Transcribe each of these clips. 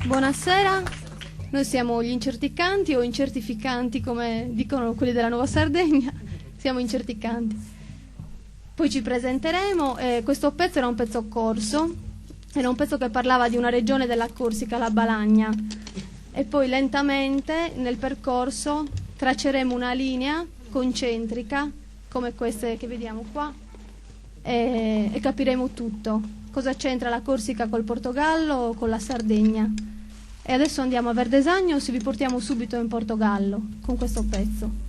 Buonasera, noi siamo gli incerticanti o incertificanti come dicono quelli della Nuova Sardegna, siamo incerticanti. Poi ci presenteremo, questo pezzo era un pezzo corso, era un pezzo che parlava di una regione della Corsica, la Balagna, e poi lentamente nel percorso tracceremo una linea concentrica come queste che vediamo qua e capiremo tutto. Cosa c'entra la Corsica col Portogallo o con la Sardegna? E adesso andiamo a Verdesagno, se vi portiamo subito in Portogallo con questo pezzo.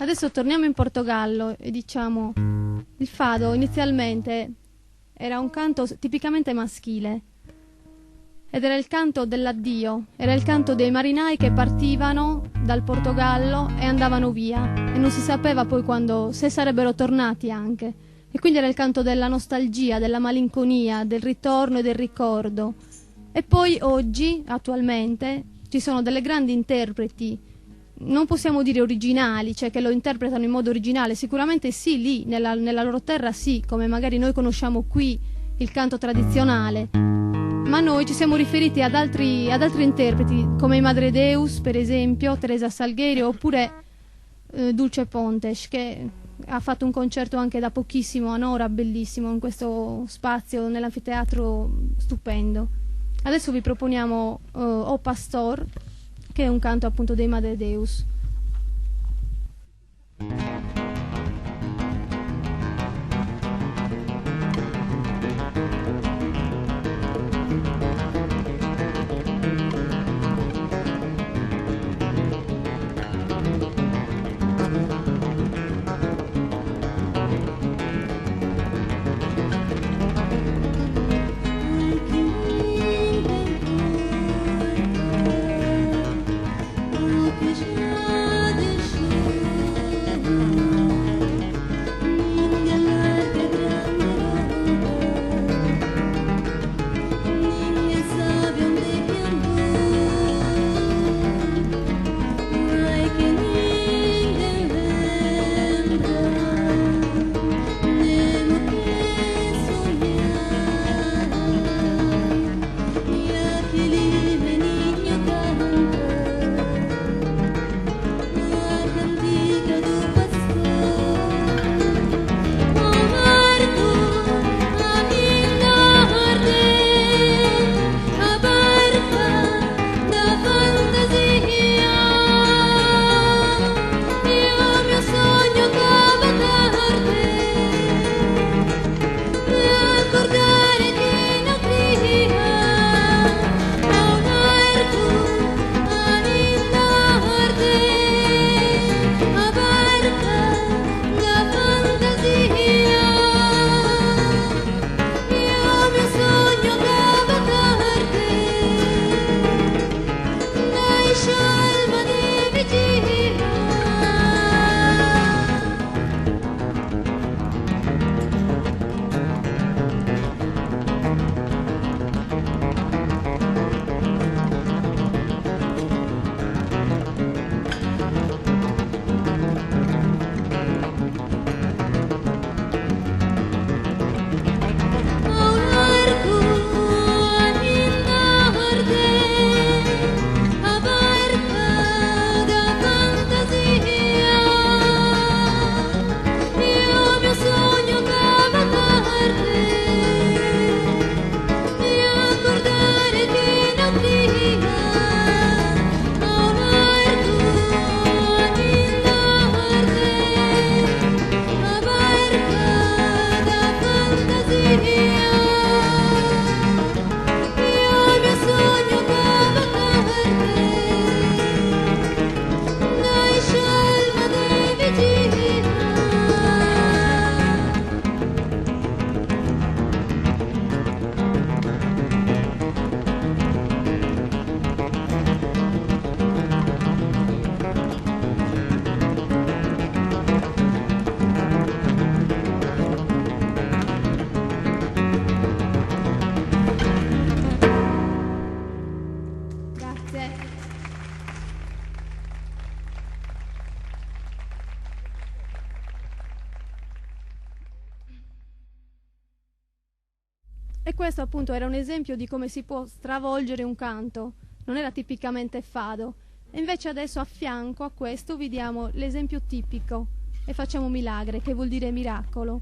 Adesso torniamo in Portogallo e diciamo, il fado inizialmente era un canto tipicamente maschile ed era il canto dell'addio, era il canto dei marinai che partivano dal Portogallo e andavano via e non si sapeva poi quando, se sarebbero tornati anche. E quindi era il canto della nostalgia, della malinconia, del ritorno e del ricordo. E poi oggi, attualmente, ci sono delle grandi interpreti, non possiamo dire originali, cioè che lo interpretano in modo originale, sicuramente sì, lì, nella loro terra sì, come magari noi conosciamo qui il canto tradizionale, ma noi ci siamo riferiti ad altri interpreti, come i Madre Deus, per esempio, Teresa Salgueiro, oppure Dulce Pontes, che ha fatto un concerto anche da pochissimo a Nora, bellissimo, in questo spazio, nell'anfiteatro stupendo. Adesso vi proponiamo O Pastor, che è un canto appunto dei Madre Deus. Krishna questo appunto era un esempio di come si può stravolgere un canto, non era tipicamente fado. E invece adesso a fianco a questo vi diamo l'esempio tipico e facciamo milagre, che vuol dire miracolo.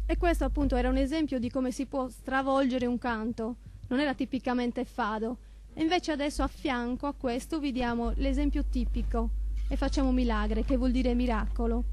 E questo appunto era un esempio di come si può stravolgere un canto, non era tipicamente fado. E invece adesso a fianco a questo vi diamo l'esempio tipico e facciamo milagre, che vuol dire miracolo.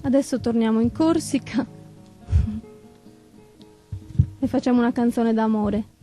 Adesso torniamo in Corsica e facciamo una canzone d'amore.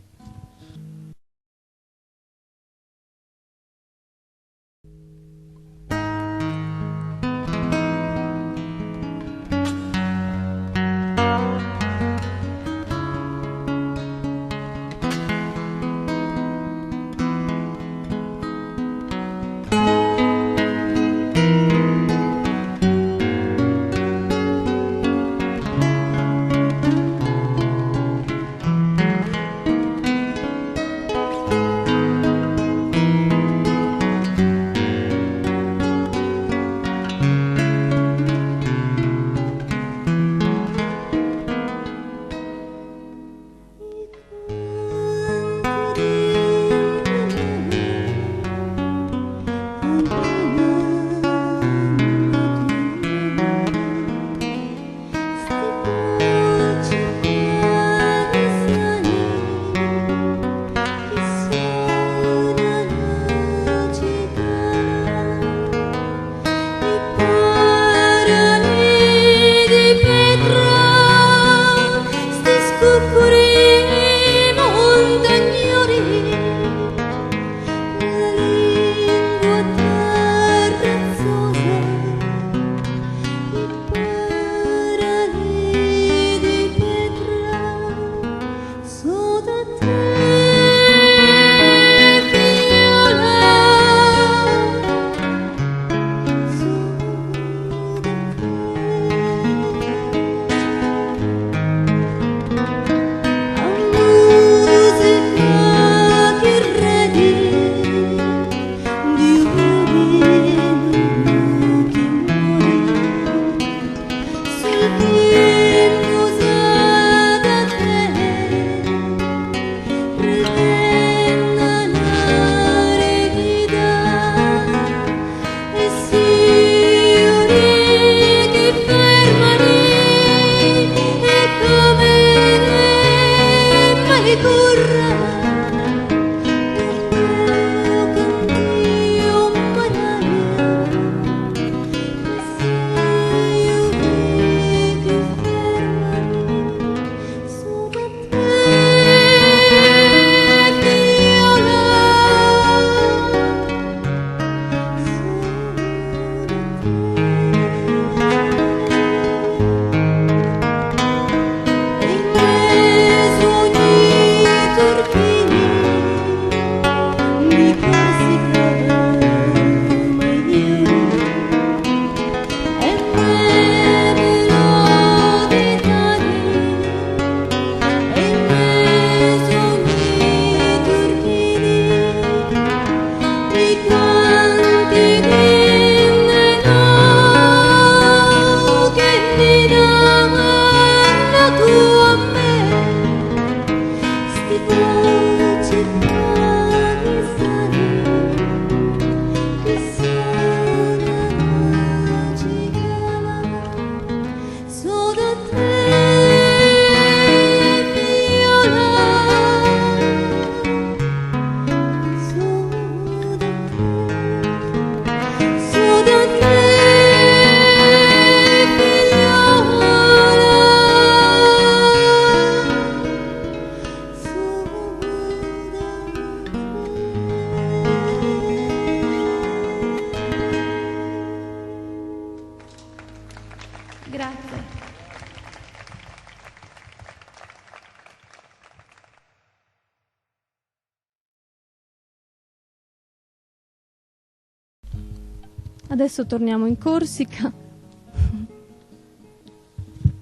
Adesso torniamo in Corsica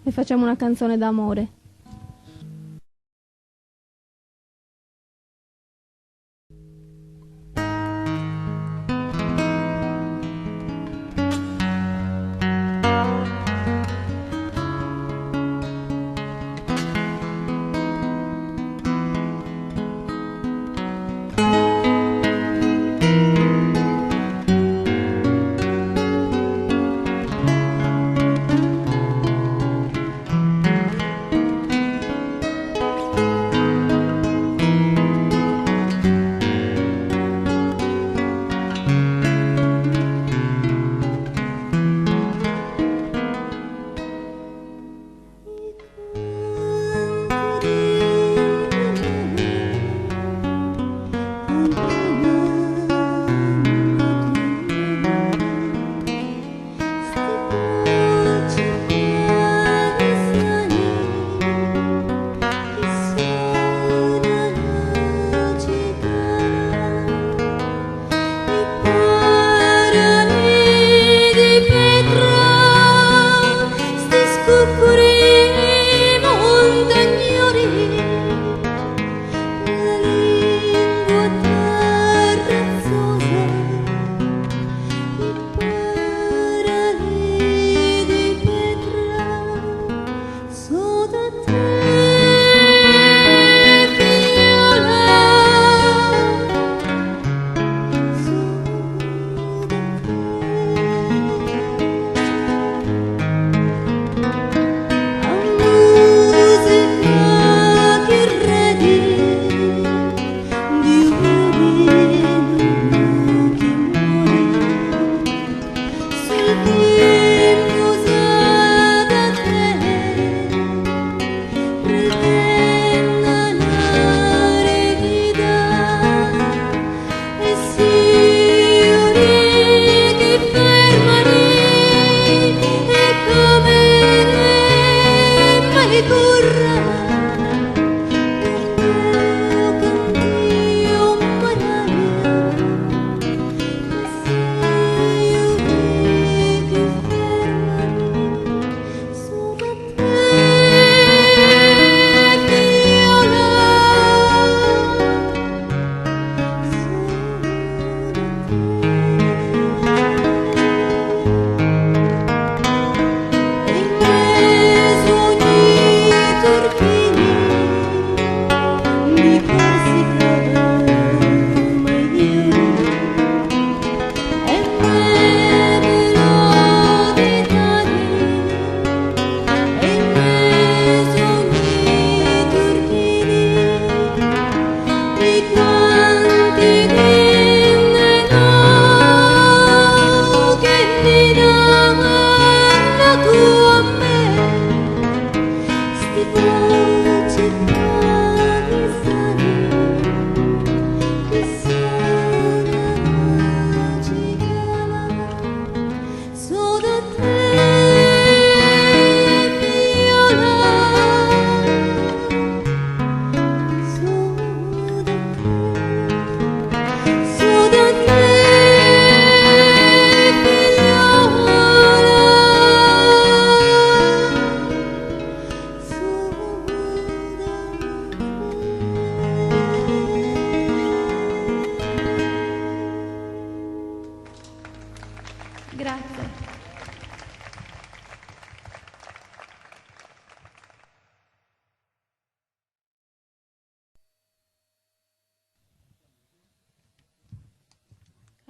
e facciamo una canzone d'amore.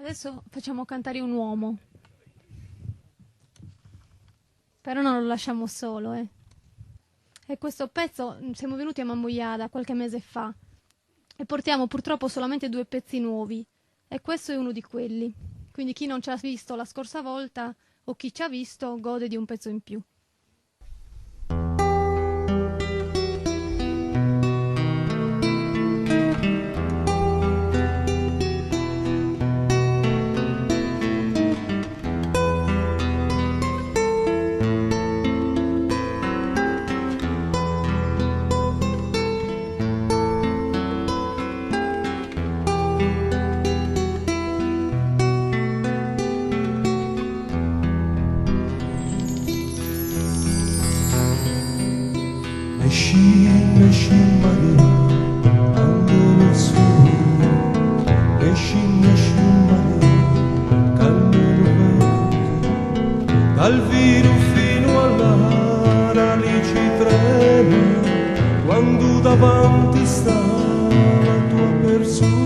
Adesso facciamo cantare un uomo. Però non lo lasciamo solo, E questo pezzo siamo venuti a Mambuiada qualche mese fa e portiamo purtroppo solamente 2 pezzi nuovi e questo è uno di quelli. Quindi chi non ci ha visto la scorsa volta o chi ci ha visto gode di un pezzo in più. Dal Viru fino all'Ara lì ci trema quando davanti sta la tua persona.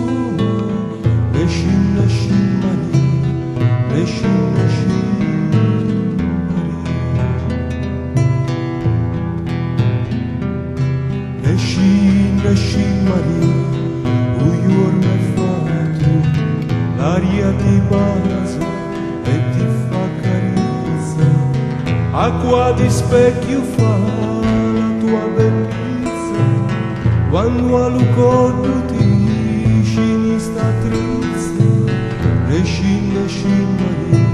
Esci Maria, esci Maria, esci Maria, uior m'è fatto, l'aria ti bacia e ti fa carezza, acqua di specchio fa la tua bellezza, quando a lucordo ti scini sta triste, esci Maria,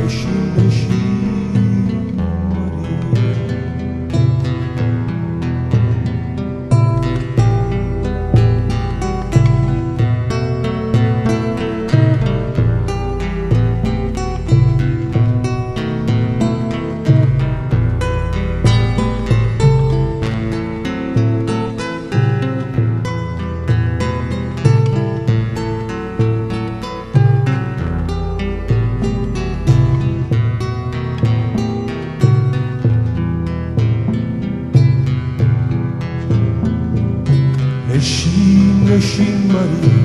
esci Maria. Esci Maria,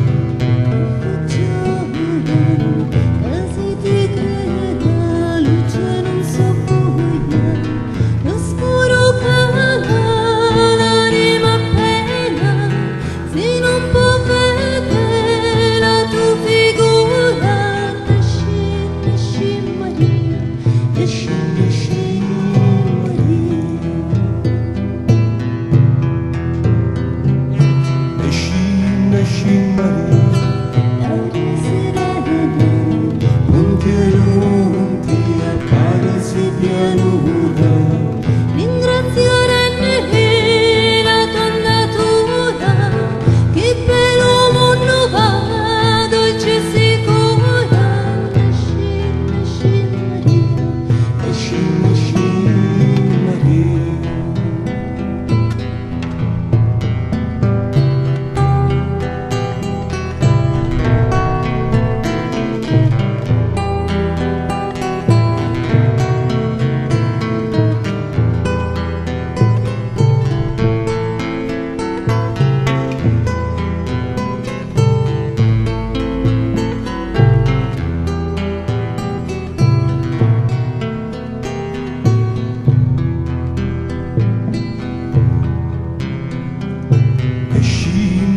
quasi ti creda, luce non so buia, lo scuro cala, l'anima appena, se non può vedere la tua figura. Esci Maria, esci esci Maria, l'aria serena, monti e monti, apparsi pianura, ringraziare la tua natura, che per l'uomo non va, dolce sicura. Esci Maria, esci Maria.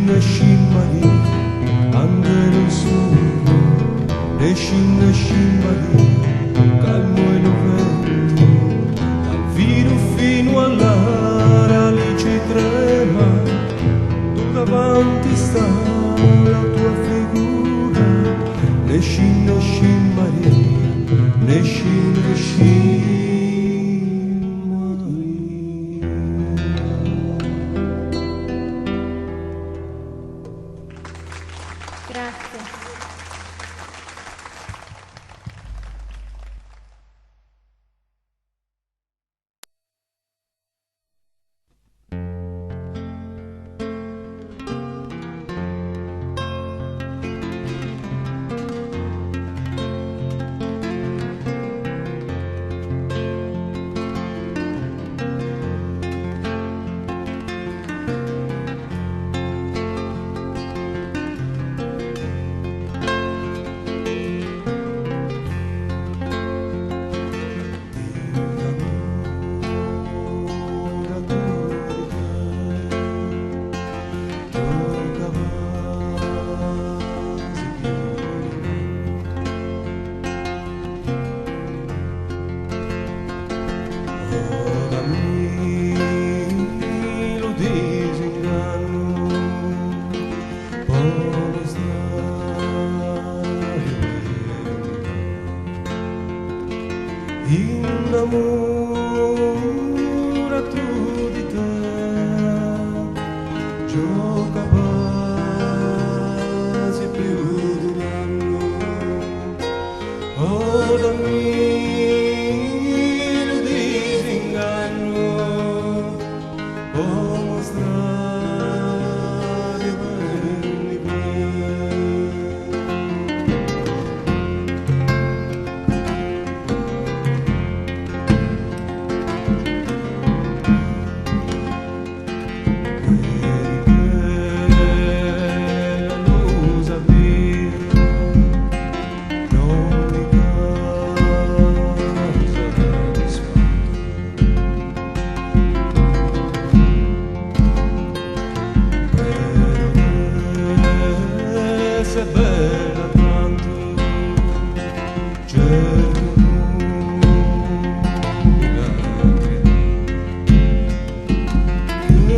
Esci Maria, angelo solo, esci Maria, calmo e lo vento, dal Viru fino all'Ara lì ci trema, tu davanti sta la tua figura, esci Maria, esci Maria. Grazie. innamorato di te, gioca quasi più di un anno, da mio disinganno, mostrare belli è bella tanto, certo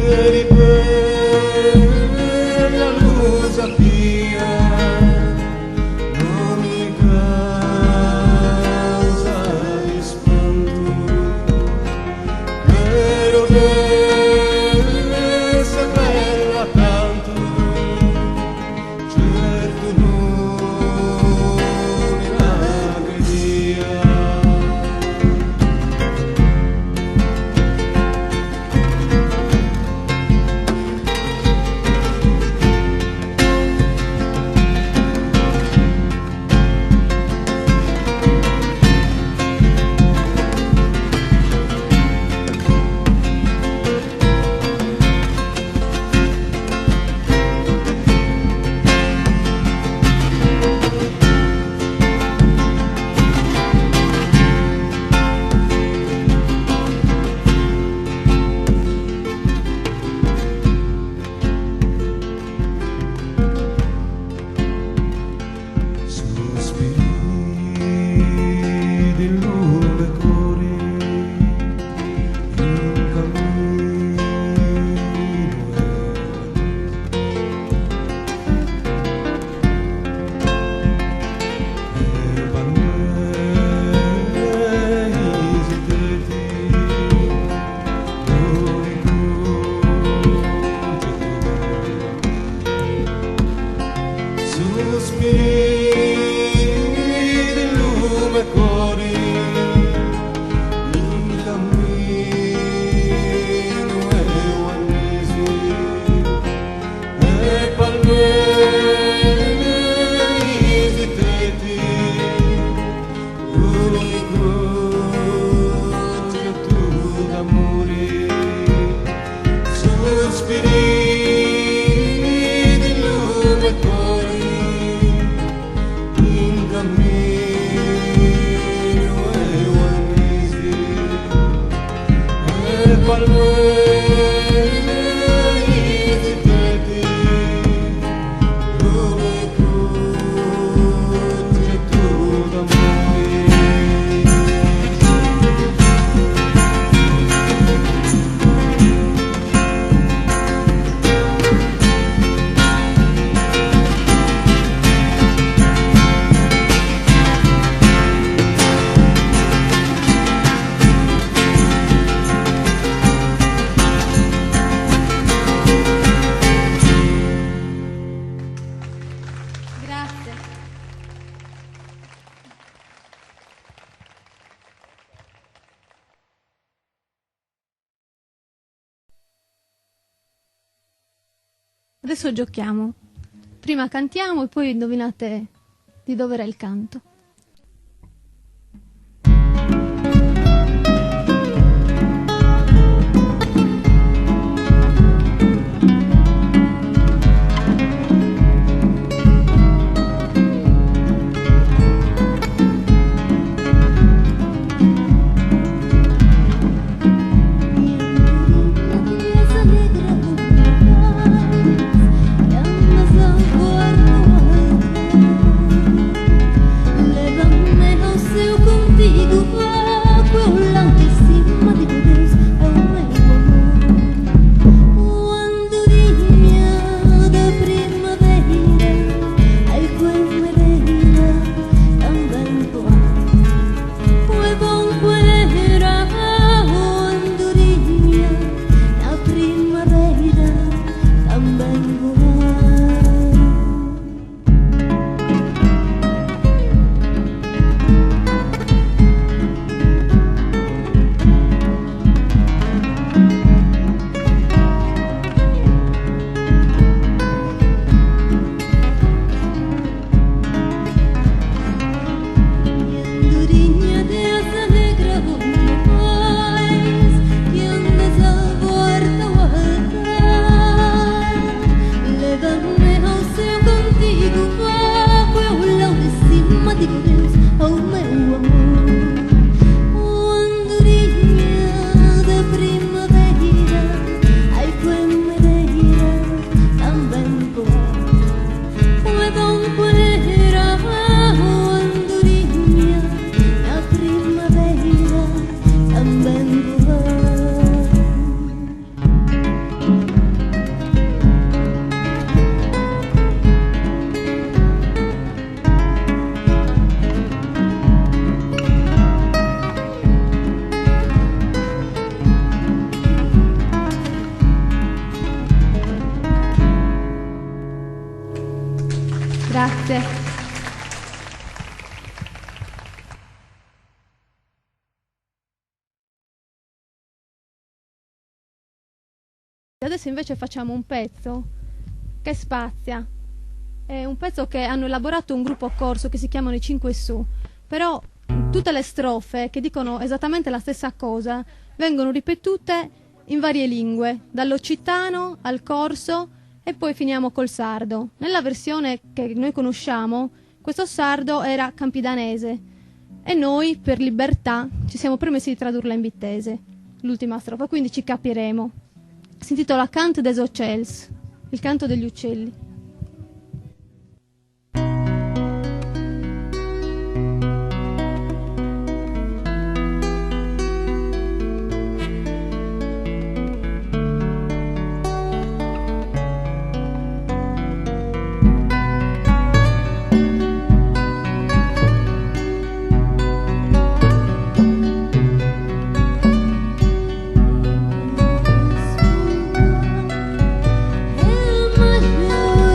eri bella lusa pia, non mi causa di spanto, però sei bella tanto, certo non era che dia. Sospiri di lunghe cori in cammino e balneari esitati dove sospiri di lume cori in cammino e oannesi e palmeri esitati l'unico oggetto d'amore, sospiri di lume cori in cammino e oannesi e palmeri esitati l'unico oggetto d'amore. Grazie. Adesso giochiamo. Prima cantiamo e poi indovinate di dove era il canto. Yang masang kuat Adesso invece facciamo un pezzo che spazia. È un pezzo che hanno elaborato un gruppo corso che si chiamano i 5 Su. Però tutte le strofe che dicono esattamente la stessa cosa vengono ripetute in varie lingue, dall'occitano al corso e poi finiamo col sardo. Nella versione che noi conosciamo, questo sardo era campidanese e noi, per libertà, ci siamo permessi di tradurla in vittese, l'ultima strofa, quindi ci capiremo. Si intitola Cant des Ocels, il canto degli uccelli. El mayor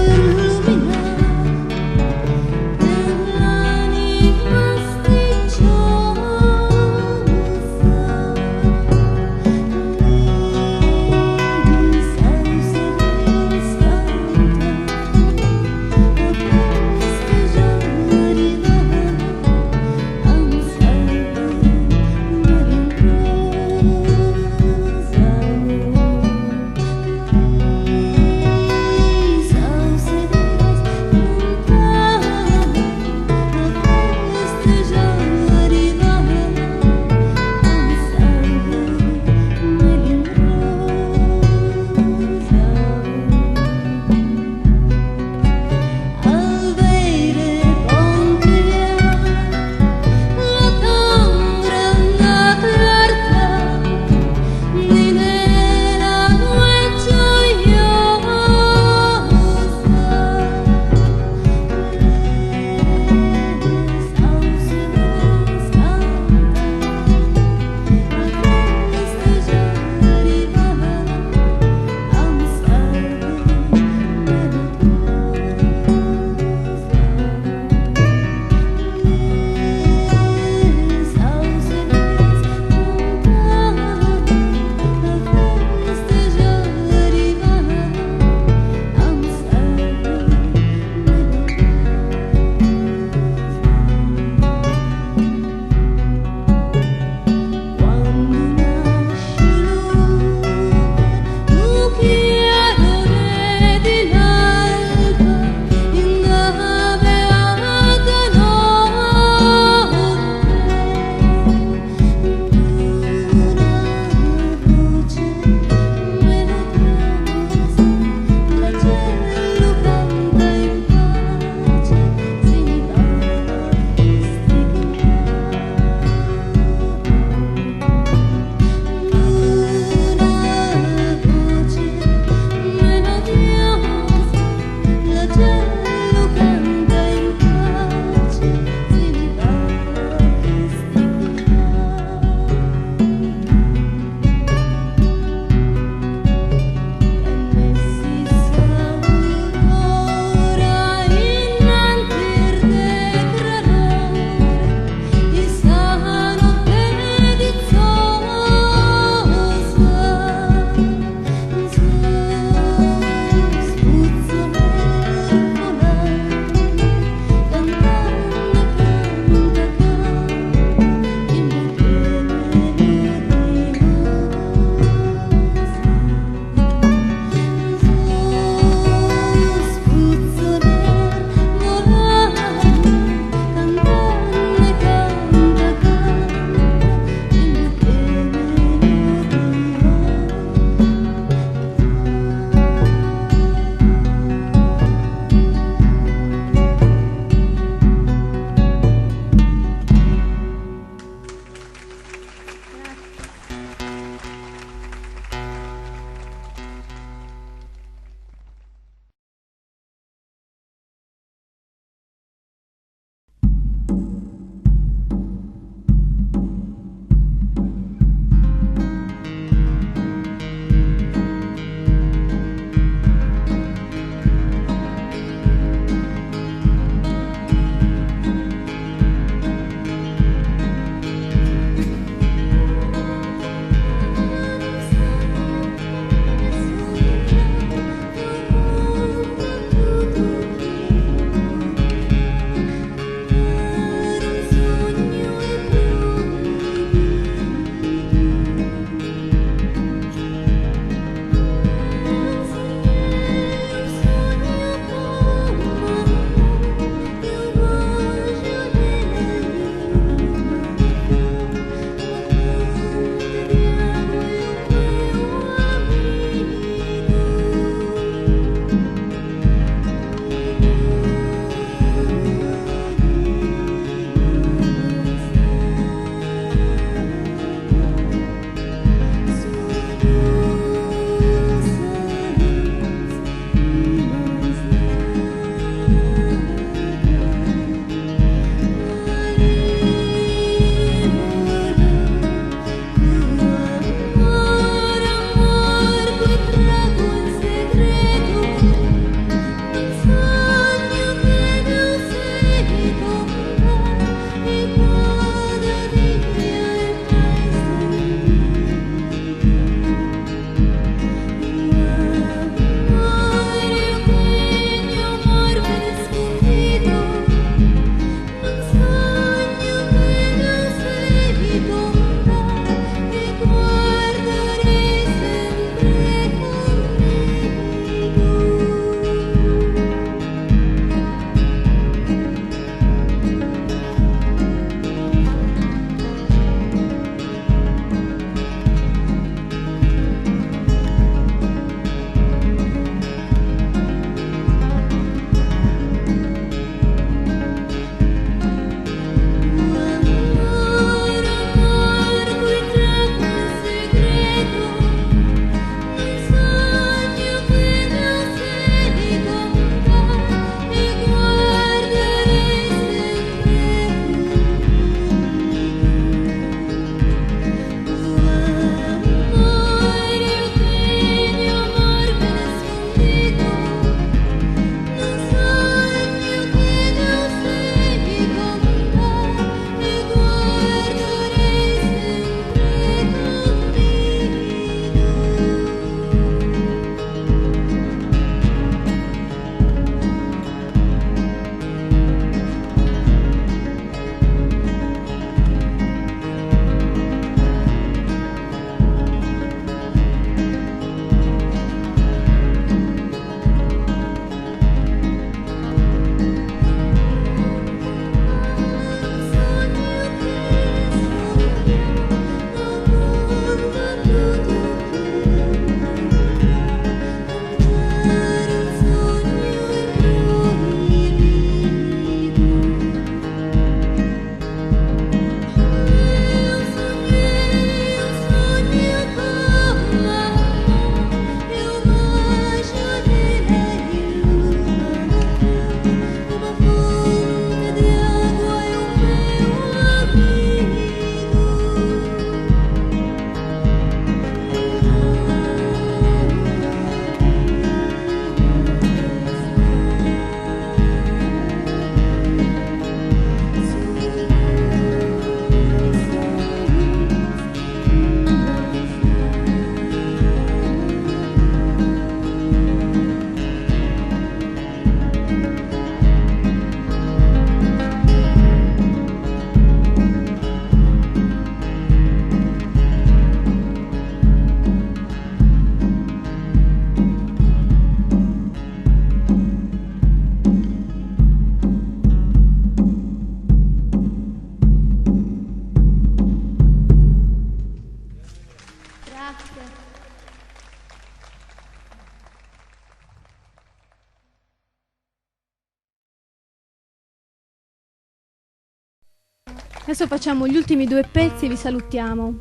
Adesso facciamo gli ultimi due pezzi e vi salutiamo.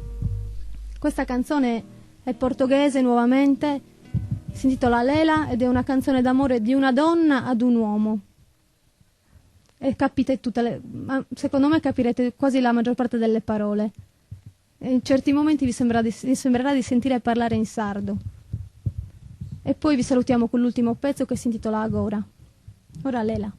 Questa canzone è portoghese nuovamente, si intitola Lela ed è una canzone d'amore di una donna ad un uomo. E capite secondo me capirete quasi la maggior parte delle parole. E in certi momenti vi sembrerà di sentire parlare in sardo. E poi vi salutiamo con l'ultimo pezzo che si intitola Agora. Ora Lela.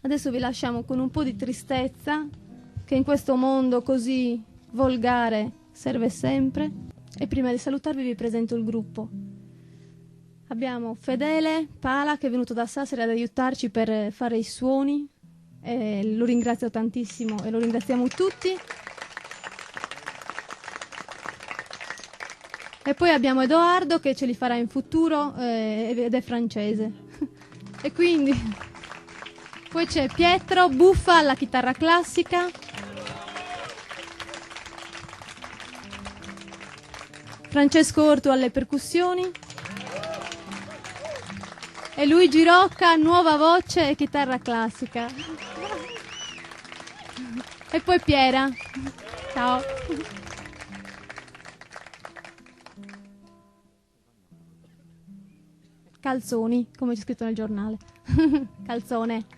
Adesso vi lasciamo con un po' di tristezza che in questo mondo così volgare serve sempre. E prima di salutarvi vi presento il gruppo. Abbiamo Fedele Pala che è venuto da Sassari ad aiutarci per fare i suoni. Lo ringrazio tantissimo e lo ringraziamo tutti. E poi abbiamo Edoardo che ce li farà in futuro ed è francese. E quindi... Poi c'è Pietro Buffa alla chitarra classica, Francesco Ortu alle percussioni e Luigi Rocca, nuova voce e chitarra classica. E poi Piera. Ciao. Calzoni, come c'è scritto nel giornale. Calzone.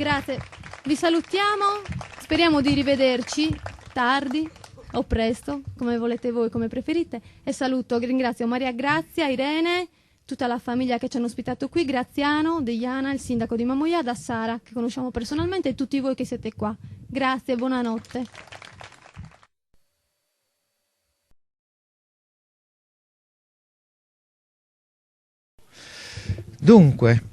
Grazie. Vi salutiamo, speriamo di rivederci tardi o presto, come volete voi, come preferite. E saluto, ringrazio Maria Grazia, Irene, tutta la famiglia che ci hanno ospitato qui, Graziano, Deiana, il sindaco di Mamoiada, Sara, che conosciamo personalmente, e tutti voi che siete qua. Grazie, buonanotte. Dunque,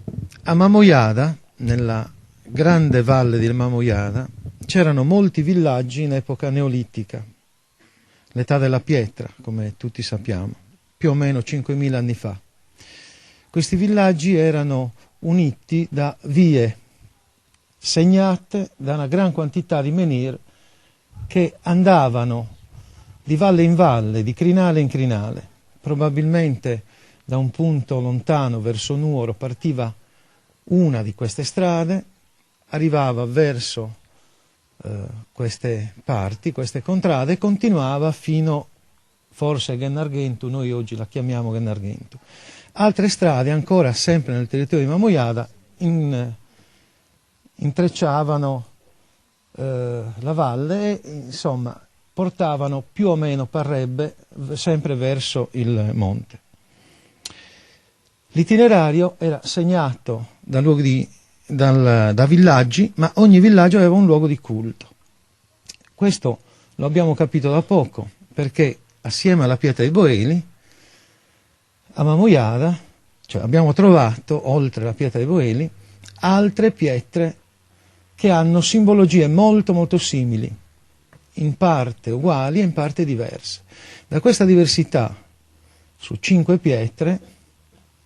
a Mamoiada, nella grande valle di Mamoiada, c'erano molti villaggi in epoca neolitica, l'età della pietra, come tutti sappiamo, più o meno 5.000 anni fa. Questi villaggi erano uniti da vie segnate da una gran quantità di menhir che andavano di valle in valle, di crinale in crinale. Probabilmente da un punto lontano verso Nuoro partiva una di queste strade, arrivava verso queste parti, queste contrade, e continuava fino forse a Gennargentu, noi oggi la chiamiamo Gennargentu. Altre strade ancora sempre nel territorio di Mamoiada intrecciavano la valle e insomma portavano più o meno, parrebbe, sempre verso il monte. L'itinerario era segnato da villaggi, ma ogni villaggio aveva un luogo di culto. Questo lo abbiamo capito da poco, perché assieme alla pietra dei Boeli, a Mamoiada, cioè abbiamo trovato, oltre alla pietra dei Boeli, altre pietre che hanno simbologie molto molto simili, in parte uguali e in parte diverse. Da questa diversità, su 5 pietre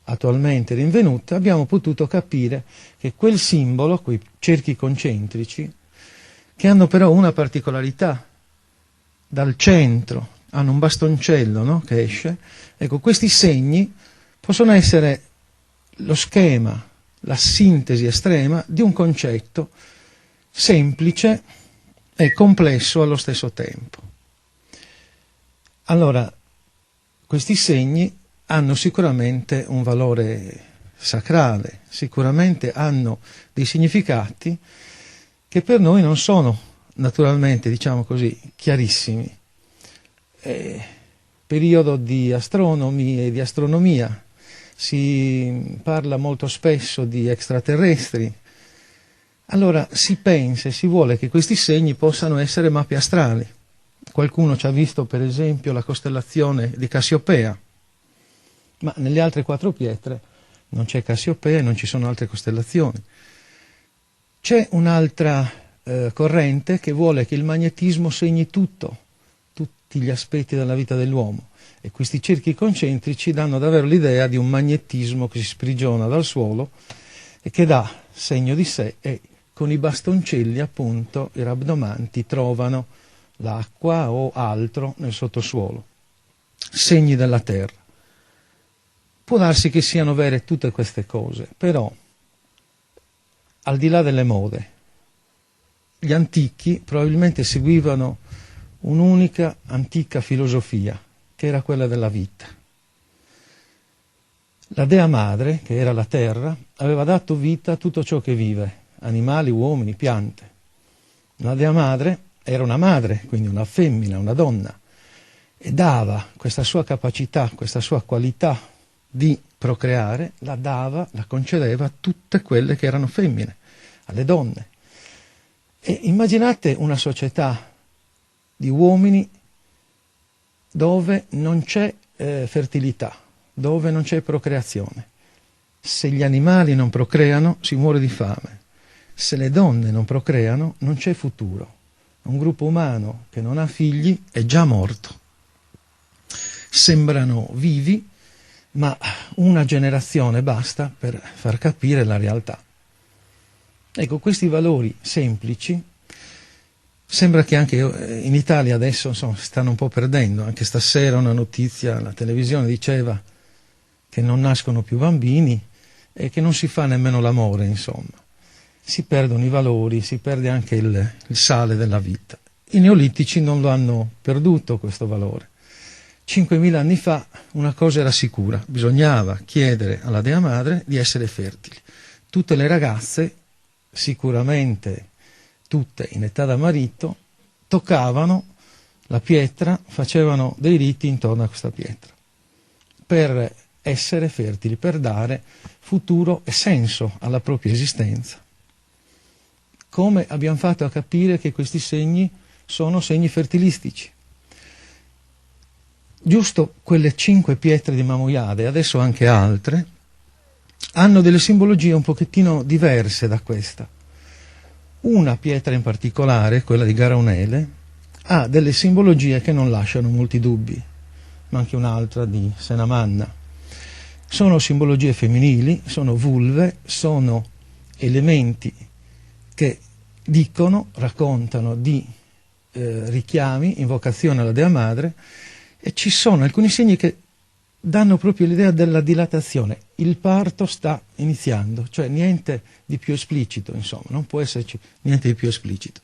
attualmente rinvenute, abbiamo potuto capire che quel simbolo, quei cerchi concentrici, che hanno però una particolarità, dal centro hanno un bastoncello, no? Che esce, ecco, questi segni possono essere lo schema, la sintesi estrema di un concetto semplice e complesso allo stesso tempo. Allora, questi segni hanno sicuramente un valore sacrale, sicuramente hanno dei significati che per noi non sono naturalmente, diciamo così, chiarissimi. Periodo di astronomi e di astronomia, si parla molto spesso di extraterrestri. Allora si pensa e si vuole che questi segni possano essere mappe astrali. Qualcuno ci ha visto per esempio la costellazione di Cassiopea, ma nelle altre 4 pietre non c'è Cassiopea e non ci sono altre costellazioni. C'è un'altra corrente che vuole che il magnetismo segni tutti gli aspetti della vita dell'uomo, e questi cerchi concentrici danno davvero l'idea di un magnetismo che si sprigiona dal suolo e che dà segno di sé, e con i bastoncelli appunto i rabdomanti trovano l'acqua o altro nel sottosuolo, segni della terra. Può darsi che siano vere tutte queste cose, però al di là delle mode, gli antichi probabilmente seguivano un'unica antica filosofia, che era quella della vita. La Dea Madre, che era la terra, aveva dato vita a tutto ciò che vive, animali, uomini, piante. La Dea Madre era una madre, quindi una femmina, una donna, e dava questa sua capacità, questa sua qualità di procreare, la concedeva a tutte quelle che erano femmine, alle donne. E immaginate una società di uomini dove non c'è fertilità, dove non c'è procreazione. Se gli animali non procreano, si muore di fame. Se le donne non procreano, non c'è futuro. Un gruppo umano che non ha figli è già morto. Sembrano vivi, ma una generazione basta per far capire la realtà. Ecco, questi valori semplici sembra che anche in Italia adesso stanno un po' perdendo. Anche stasera una notizia, la televisione diceva che non nascono più bambini e che non si fa nemmeno l'amore, insomma. Si perdono i valori, si perde anche il sale della vita. I neolitici non lo hanno perduto questo valore. 5.000 anni fa una cosa era sicura, bisognava chiedere alla Dea Madre di essere fertili. Tutte le ragazze sicuramente tutte in età da marito, toccavano la pietra, facevano dei riti intorno a questa pietra per essere fertili, per dare futuro e senso alla propria esistenza. Come abbiamo fatto a capire che questi segni sono segni fertilistici? Giusto quelle 5 pietre di Mamojade, adesso anche altre, hanno delle simbologie un pochettino diverse da questa. Una pietra in particolare, quella di Garaunele, ha delle simbologie che non lasciano molti dubbi, ma anche un'altra di Senamanna. Sono simbologie femminili, sono vulve, sono elementi che dicono, raccontano di richiami, invocazione alla Dea Madre, e ci sono alcuni segni che danno proprio l'idea della dilatazione. Il parto sta iniziando, cioè niente di più esplicito, insomma, non può esserci niente di più esplicito.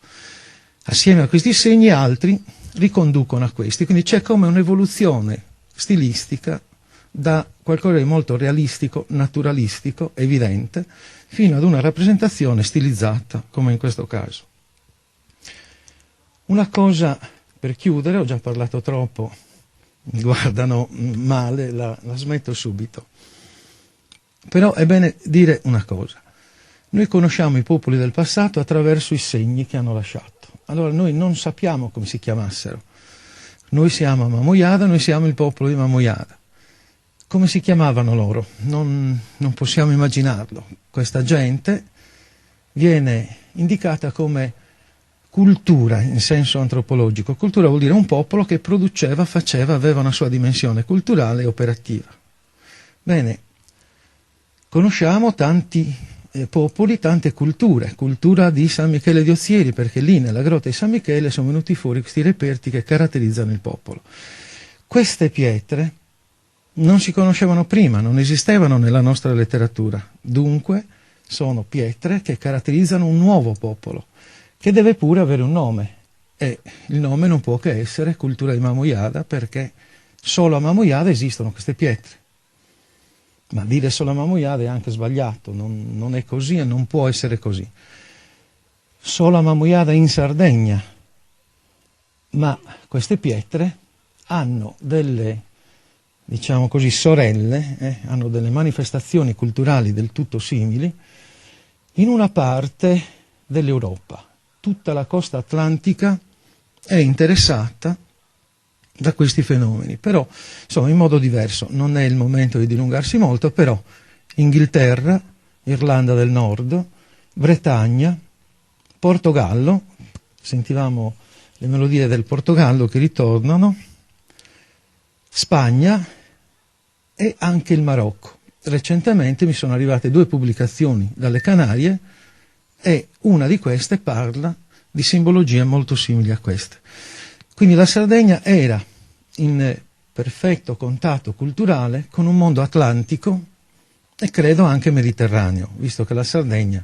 Assieme a questi segni altri riconducono a questi, quindi c'è come un'evoluzione stilistica da qualcosa di molto realistico, naturalistico, evidente, fino ad una rappresentazione stilizzata, come in questo caso. Una cosa per chiudere, ho già parlato troppo, mi guardano male, la smetto subito. Però è bene dire una cosa. Noi conosciamo i popoli del passato attraverso i segni che hanno lasciato. Allora noi non sappiamo come si chiamassero. Noi siamo a Mamojada, noi siamo il popolo di Mamojada. Come si chiamavano loro? Non possiamo immaginarlo. Questa gente viene indicata come cultura in senso antropologico. Cultura vuol dire un popolo che produceva, faceva, aveva una sua dimensione culturale e operativa. Bene, conosciamo tanti popoli, tante culture. Cultura di San Michele di Ozieri, perché lì nella grotta di San Michele sono venuti fuori questi reperti che caratterizzano il popolo. Queste pietre non si conoscevano prima, non esistevano nella nostra letteratura. Dunque sono pietre che caratterizzano un nuovo popolo, che deve pure avere un nome, e il nome non può che essere cultura di Mamojada, perché solo a Mamojada esistono queste pietre. Ma dire solo a Mamojada è anche sbagliato, non è così e non può essere così. Solo a Mamojada in Sardegna, ma queste pietre hanno delle, diciamo così, sorelle, hanno delle manifestazioni culturali del tutto simili in una parte dell'Europa. Tutta la costa atlantica è interessata da questi fenomeni, però insomma in modo diverso. Non è il momento di dilungarsi molto, però Inghilterra, Irlanda del Nord, Bretagna, Portogallo, sentivamo le melodie del Portogallo che ritornano, Spagna e anche il Marocco. Recentemente mi sono arrivate 2 pubblicazioni dalle Canarie e una di queste parla di simbologie molto simili a queste. Quindi la Sardegna era in perfetto contatto culturale con un mondo atlantico e credo anche mediterraneo, visto che la Sardegna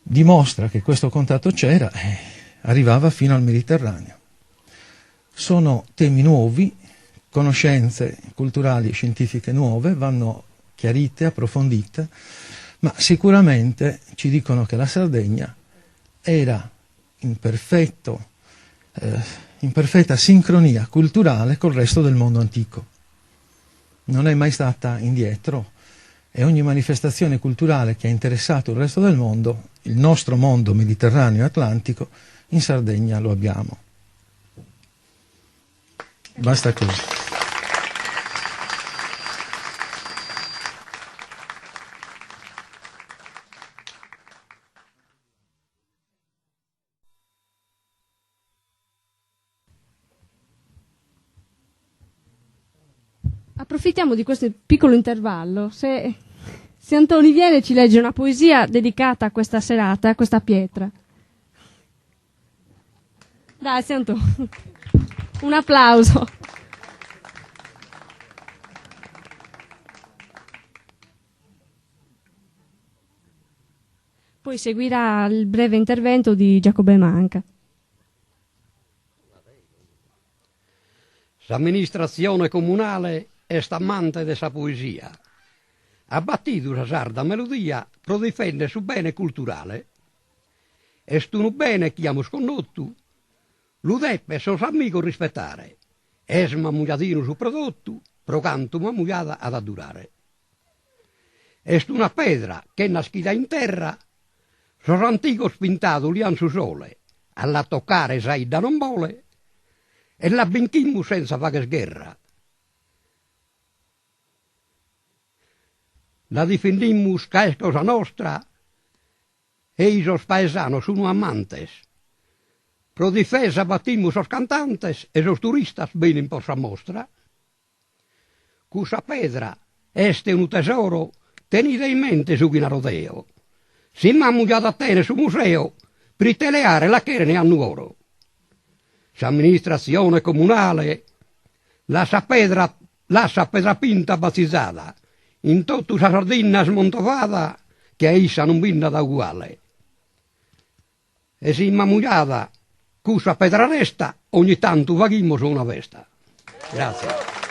dimostra che questo contatto c'era e arrivava fino al Mediterraneo. Sono temi nuovi, conoscenze culturali e scientifiche nuove, vanno chiarite, approfondite, ma sicuramente ci dicono che la Sardegna era in perfetta sincronia culturale col resto del mondo antico. Non è mai stata indietro e ogni manifestazione culturale che ha interessato il resto del mondo, il nostro mondo mediterraneo e atlantico, in Sardegna lo abbiamo. Basta così. Approfittiamo di questo piccolo intervallo. Se Antoni viene e ci legge una poesia dedicata a questa serata, a questa pietra. Dai, Antoni. Un applauso. Poi seguirà il breve intervento di Giacobbe Manca. L'amministrazione comunale è amante della poesia. ha battuto la sarda melodia per difendere su bene culturale. E stu bene che abbiamo sconnoto, lo deve suo amico rispettare. Esma mugliatino su prodotto, pro canto una mugliata ad addurare. Est una pedra che nascita in terra, so antico spintato lian su sole, alla toccare sai da non vuole, e la binchimmo senza fare sgherra. La difendimmo che è cosa nostra, e i sos paesanos sono amantes. Pro difesa battimmo sos cantantes e sos turistas bene por sa mostra. Cusa pedra este un tesoro, tenite in mente su China Rodeo. Si mammo già da tene su museo, per teleare la cherne a nuoro. S'amministrazione comunale, la sa pedra pinta battizzata, in tutta sa sardina smontovata, che a essa non vinna da uguale. E si mammugliata, cusa pedra resta, ogni tanto vaghimmo su una vesta. Grazie.